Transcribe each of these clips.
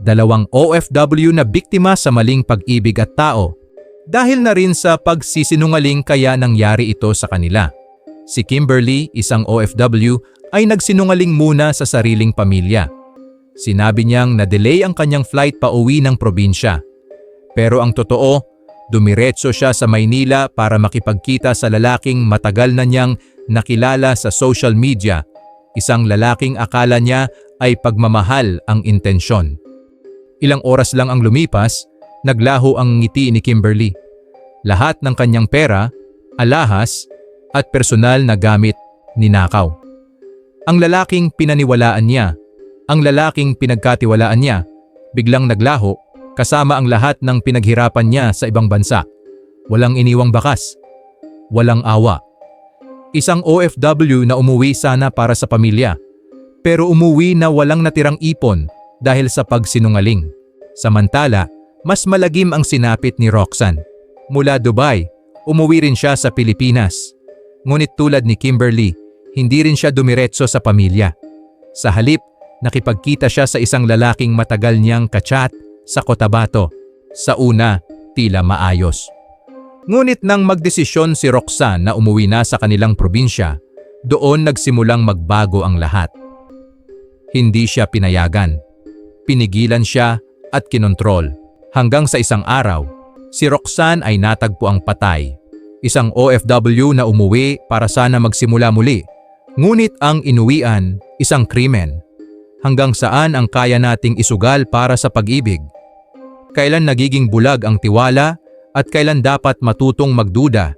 Dalawang OFW na biktima sa maling pag-ibig at tao. Dahil na rin sa pagsisinungaling kaya nangyari ito sa kanila. Si Kimberly, isang OFW, ay nagsinungaling muna sa sariling pamilya. Sinabi niyang na-delay ang kanyang flight pauwi ng probinsya. Pero ang totoo, dumiretso siya sa Maynila para makipagkita sa lalaking matagal na niyang nakilala sa social media. Isang lalaking akala niya ay pagmamahal ang intensyon. Ilang oras lang ang lumipas, naglaho ang ngiti ni Kimberly. Lahat ng kanyang pera, alahas, at personal na gamit ninakaw. Ang lalaking pinaniwalaan niya, ang lalaking pinagkatiwalaan niya, biglang naglaho kasama ang lahat ng pinaghirapan niya sa ibang bansa. Walang iniwang bakas, walang awa. Isang OFW na umuwi sana para sa pamilya, pero umuwi na walang natirang ipon dahil sa pagsinungaling. Samantala, mas malagim ang sinapit ni Roxanne. Mula Dubai, umuwi rin siya sa Pilipinas. Ngunit tulad ni Kimberly, hindi rin siya dumiretso sa pamilya. Sa halip, nakipagkita siya sa isang lalaking matagal niyang kachat sa Cotabato. Sa una, tila maayos. Ngunit nang magdesisyon si Roxanne na umuwi na sa kanilang probinsya, doon nagsimulang magbago ang lahat. Hindi siya pinayagan. Pinigilan siya at kinontrol. Hanggang sa isang araw, si Roxanne ay natagpo ang patay. Isang OFW na umuwi para sana magsimula muli. Ngunit ang inuwian, isang krimen. Hanggang saan ang kaya nating isugal para sa pag-ibig? Kailan nagiging bulag ang tiwala at kailan dapat matutong magduda?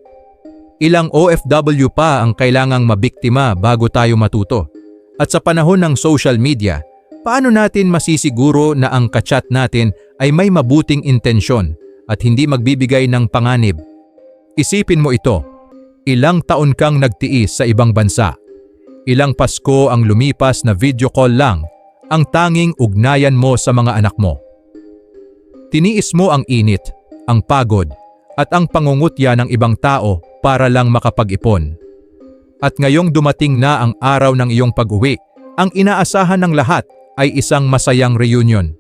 Ilang OFW pa ang kailangang mabiktima bago tayo matuto? At sa panahon ng social media, paano natin masisiguro na ang kachat natin ay may mabuting intensyon at hindi magbibigay ng panganib? Isipin mo ito, ilang taon kang nagtiis sa ibang bansa. Ilang Pasko ang lumipas na video call lang ang tanging ugnayan mo sa mga anak mo. Tiniis mo ang init, ang pagod, at ang pangungutya ng ibang tao para lang makapag-ipon. At ngayong dumating na ang araw ng iyong pag-uwi, ang inaasahan ng lahat ay isang masayang reunion.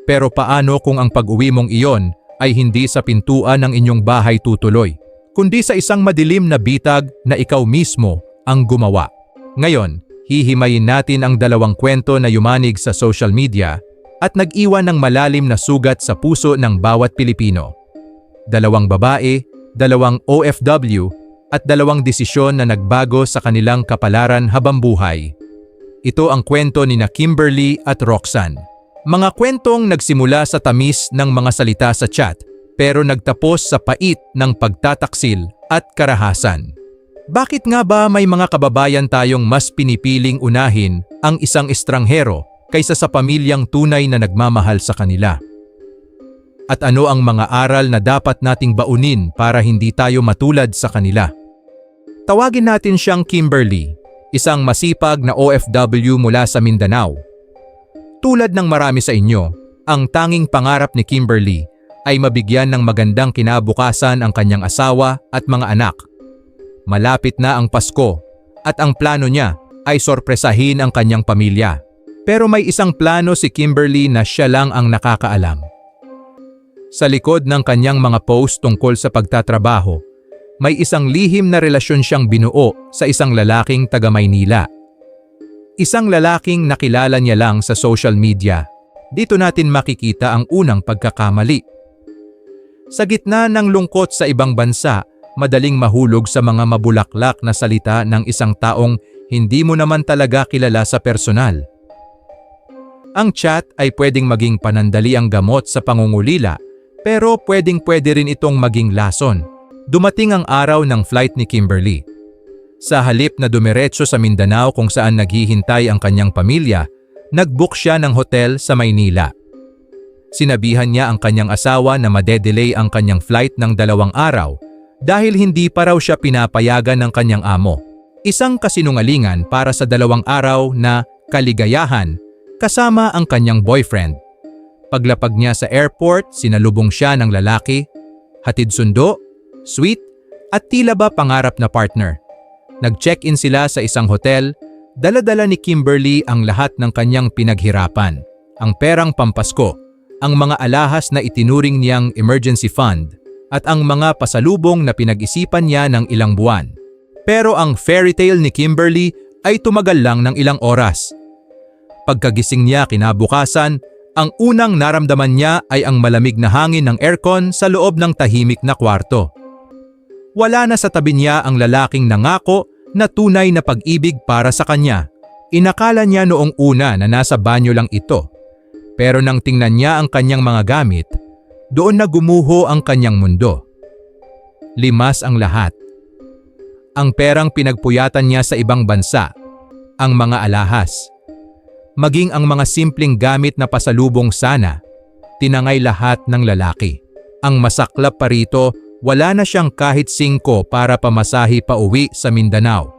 Pero paano kung ang pag-uwi mong iyon ay hindi sa pintuan ng inyong bahay tutuloy, kundi sa isang madilim na bitag na ikaw mismo ang gumawa? Ngayon, hihimayin natin ang dalawang kwento na yumanig sa social media at nag-iwan ng malalim na sugat sa puso ng bawat Pilipino. Dalawang babae, dalawang OFW, at dalawang desisyon na nagbago sa kanilang kapalaran habang buhay. Ito ang kwento ni Kimberly at Roxanne. Mga kwentong nagsimula sa tamis ng mga salita sa chat, pero nagtapos sa pait ng pagtataksil at karahasan. Bakit nga ba may mga kababayan tayong mas pinipiling unahin ang isang estranghero kaysa sa pamilyang tunay na nagmamahal sa kanila? At ano ang mga aral na dapat nating baunin para hindi tayo matulad sa kanila? Tawagin natin siyang Kimberly, isang masipag na OFW mula sa Mindanao. Tulad ng marami sa inyo, ang tanging pangarap ni Kimberly ay mabigyan ng magandang kinabukasan ang kanyang asawa at mga anak. Malapit na ang Pasko at ang plano niya ay sorpresahin ang kanyang pamilya. Pero may isang plano si Kimberly na siya lang ang nakakaalam. Sa likod ng kanyang mga post tungkol sa pagtatrabaho, may isang lihim na relasyon siyang binuo sa isang lalaking taga Maynila. Isang lalaking nakilala niya lang sa social media. Dito natin makikita ang unang pagkakamali. Sa gitna ng lungkot sa ibang bansa, madaling mahulog sa mga mabulaklak na salita ng isang taong hindi mo naman talaga kilala sa personal. Ang chat ay pwedeng maging panandaliang gamot sa pangungulila, pero pwedeng-pwede rin itong maging lason. Dumating ang araw ng flight ni Kimberly. Sa halip na dumiretso sa Mindanao kung saan naghihintay ang kanyang pamilya, nag-book siya ng hotel sa Maynila. Sinabihan niya ang kanyang asawa na madedelay ang kanyang flight ng 2 araw dahil hindi pa raw siya pinapayagan ng kanyang amo. Isang kasinungalingan para sa 2 araw na kaligayahan kasama ang kanyang boyfriend. Paglapag niya sa airport, sinalubong siya ng lalaki, hatid sundo, sweet, at tila ba pangarap na partner. Nag-check-in sila sa isang hotel, dala-dala ni Kimberly ang lahat ng kanyang pinaghirapan. ang perang pampasko, ang mga alahas na itinuring niyang emergency fund, at ang mga pasalubong na pinag-isipan niya ng ilang buwan. Pero ang fairy tale ni Kimberly ay tumagal lang ng ilang oras. Pagkagising niya kinabukasan, ang unang naramdaman niya ay ang malamig na hangin ng aircon sa loob ng tahimik na kwarto. Wala na sa tabi niya ang lalaking nangako na tunay na pag-ibig para sa kanya. Inakala niya noong una na nasa banyo lang ito. Pero nang tingnan niya ang kanyang mga gamit, doon na gumuho ang kanyang mundo. Limas ang lahat. Ang perang pinagpuyatan niya sa ibang bansa, ang mga alahas, maging ang mga simpleng gamit na pasalubong sana, tinangay lahat ng lalaki. Ang masaklap pa rito, wala na siyang kahit 5 para pamasahe pa uwi sa Mindanao.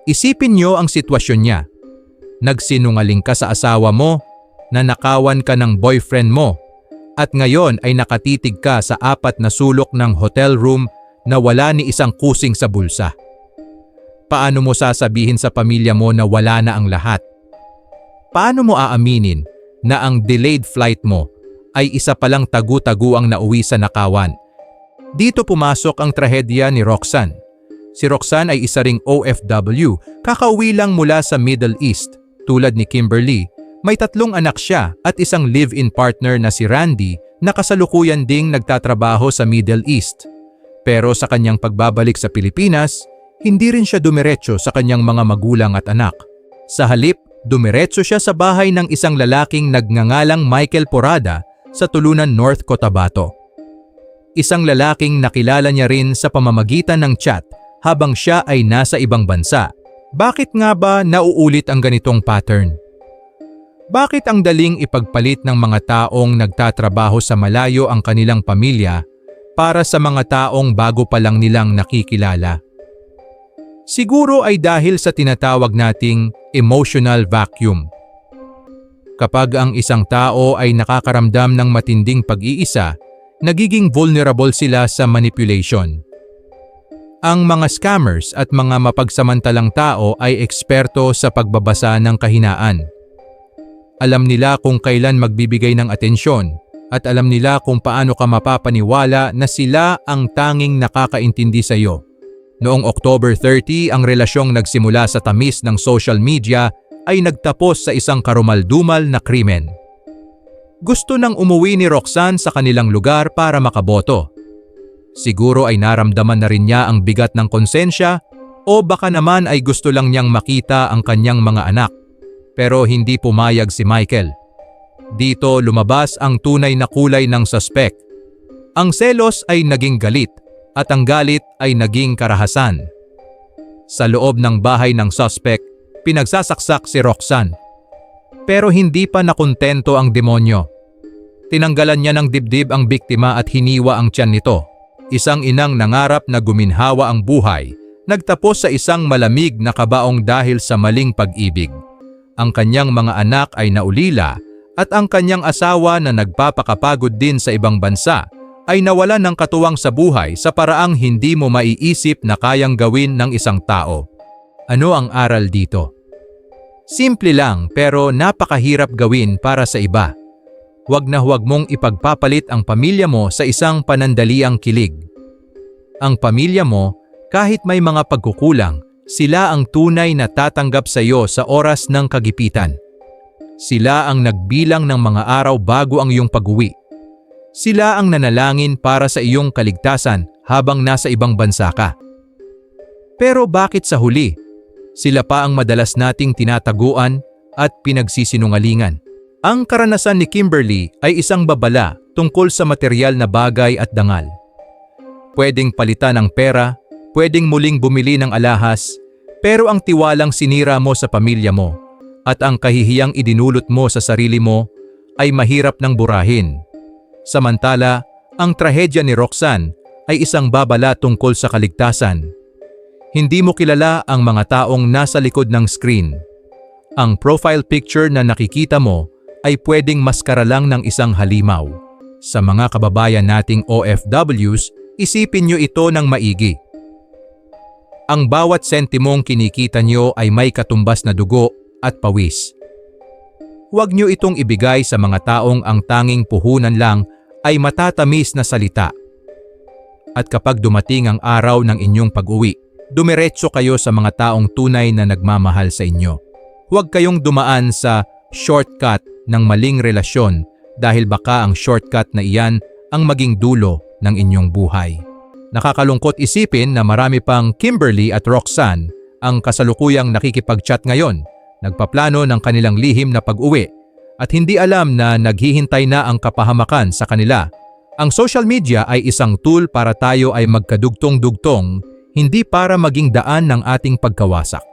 Isipin niyo ang sitwasyon niya. Nagsinungaling ka sa asawa mo, nanakawan ka ng boyfriend mo, at ngayon ay nakatitig ka sa 4 na sulok ng hotel room na wala ni isang kusing sa bulsa. Paano mo sasabihin sa pamilya mo na wala na ang lahat? Paano mo aaminin na ang delayed flight mo ay isa palang tagu-taguang nauwi sa nakawan? Dito pumasok ang trahedya ni Roxanne. Si Roxanne ay isa ring OFW, kakauwi lang mula sa Middle East. Tulad ni Kimberly, may 3 anak siya at isang live-in partner na si Randy na kasalukuyan ding nagtatrabaho sa Middle East. Pero sa kanyang pagbabalik sa Pilipinas, hindi rin siya dumiretso sa kanyang mga magulang at anak. Sa halip, dumiretso siya sa bahay ng isang lalaking nagngangalang Michael Porada sa Tulunan North Cotabato. Isang lalaking nakilala niya rin sa pamamagitan ng chat habang siya ay nasa ibang bansa. Bakit nga ba nauulit ang ganitong pattern? Bakit ang daling ipagpalit ng mga taong nagtatrabaho sa malayo ang kanilang pamilya para sa mga taong bago pa lang nilang nakikilala? Siguro ay dahil sa tinatawag nating emotional vacuum. Kapag ang isang tao ay nakakaramdam ng matinding pag-iisa, nagiging vulnerable sila sa manipulation. Ang mga scammers at mga mapagsamantalang tao ay eksperto sa pagbabasa ng kahinaan. Alam nila kung kailan magbibigay ng atensyon at alam nila kung paano ka mapapaniwala na sila ang tanging nakakaintindi sa iyo. Noong October 30, ang relasyong nagsimula sa tamis ng social media ay nagtapos sa isang karumaldumal na krimen. Gusto nang umuwi ni Roxanne sa kanilang lugar para makaboto. Siguro ay naramdaman na rin niya ang bigat ng konsensya o baka naman ay gusto lang niyang makita ang kanyang mga anak. Pero hindi pumayag si Michael. Dito lumabas ang tunay na kulay ng suspect. Ang selos ay naging galit at ang galit ay naging karahasan. Sa loob ng bahay ng suspect, pinagsasaksak si Roxanne. Pero hindi pa nakontento ang demonyo. Tinanggalan niya ng dibdib ang biktima at hiniwa ang tiyan nito. Isang inang nangarap na guminhawa ang buhay, nagtapos sa isang malamig na kabaong dahil sa maling pag-ibig. Ang kanyang mga anak ay naulila at ang kanyang asawa na nagpapakapagod din sa ibang bansa ay nawalan ng katuwang sa buhay sa paraang hindi mo maiisip na kayang gawin ng isang tao. Ano ang aral dito? Simple lang pero napakahirap gawin para sa iba. Huwag na huwag mong ipagpapalit ang pamilya mo sa isang panandaliang kilig. Ang pamilya mo, kahit may mga pagkukulang, sila ang tunay na tatanggap sa iyo sa oras ng kagipitan. Sila ang nagbilang ng mga araw bago ang iyong pag-uwi. Sila ang nanalangin para sa iyong kaligtasan habang nasa ibang bansa ka. Pero bakit sa huli? Sila pa ang madalas nating tinataguan at pinagsisinungalingan. Ang karanasan ni Kimberly ay isang babala tungkol sa material na bagay at dangal. Pwedeng palitan ng pera, pwedeng muling bumili ng alahas, pero ang tiwalang sinira mo sa pamilya mo at ang kahihiyang idinulot mo sa sarili mo ay mahirap nang burahin. Samantala, ang trahedya ni Roxanne ay isang babala tungkol sa kaligtasan. Hindi mo kilala ang mga taong nasa likod ng screen. Ang profile picture na nakikita mo ay pwedeng maskara lang ng isang halimaw. Sa mga kababayan nating OFWs, isipin nyo ito ng maigi. Ang bawat sentimong kinikita nyo ay may katumbas na dugo at pawis. Huwag nyo itong ibigay sa mga taong ang tanging puhunan lang ay matatamis na salita. At kapag dumating ang araw ng inyong pag-uwi, dumiretso kayo sa mga taong tunay na nagmamahal sa inyo. Huwag kayong dumaan sa shortcut ng maling relasyon dahil baka ang shortcut na iyan ang maging dulo ng inyong buhay. Nakakalungkot isipin na marami pang Kimberly at Roxanne ang kasalukuyang nakikipag-chat ngayon, nagpaplano ng kanilang lihim na pag-uwi at hindi alam na naghihintay na ang kapahamakan sa kanila. Ang social media ay isang tool para tayo ay magkadugtong-dugtong, hindi para maging daan ng ating pagkawasak.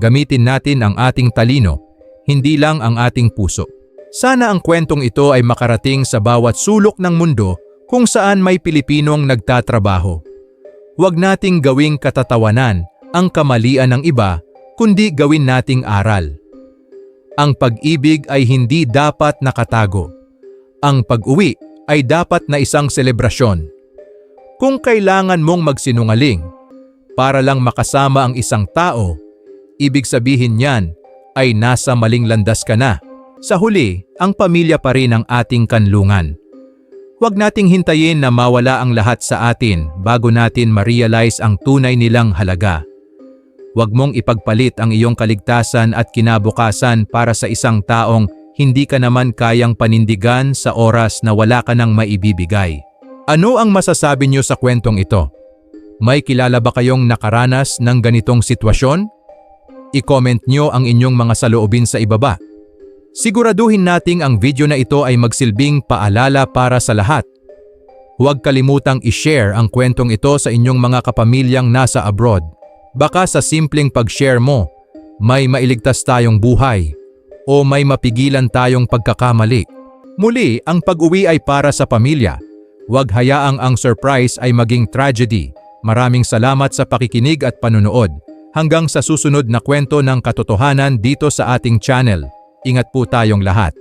Gamitin natin ang ating talino, hindi lang ang ating puso. Sana ang kwentong ito ay makarating sa bawat sulok ng mundo kung saan may Pilipinong nagtatrabaho. Huwag nating gawing katatawanan ang kamalian ng iba, kundi gawin nating aral. Ang pag-ibig ay hindi dapat nakatago. Ang pag-uwi ay dapat na isang selebrasyon. Kung kailangan mong magsinungaling para lang makasama ang isang tao, ibig sabihin niyan ay nasa maling landas ka na. Sa huli, ang pamilya pa rin ang ating kanlungan. Huwag nating hintayin na mawala ang lahat sa atin bago natin ma-realize ang tunay nilang halaga. Huwag mong ipagpalit ang iyong kaligtasan at kinabukasan para sa isang taong hindi ka naman kayang panindigan sa oras na wala ka nang maibibigay. Ano ang masasabi niyo sa kwentong ito? May kilala ba kayong nakaranas ng ganitong sitwasyon? I-comment niyo ang inyong mga saloobin sa ibaba. Siguraduhin nating ang video na ito ay magsilbing paalala para sa lahat. Huwag kalimutang i-share ang kwentong ito sa inyong mga kapamilyang nasa abroad. Baka sa simpleng pag-share mo, may mailigtas tayong buhay o may mapigilan tayong pagkakamali. Muli, ang pag-uwi ay para sa pamilya. Huwag hayaang ang surprise ay maging tragedy. Maraming salamat sa pakikinig at panunood. Hanggang sa susunod na kwento ng katotohanan dito sa ating channel. Ingat po tayong lahat.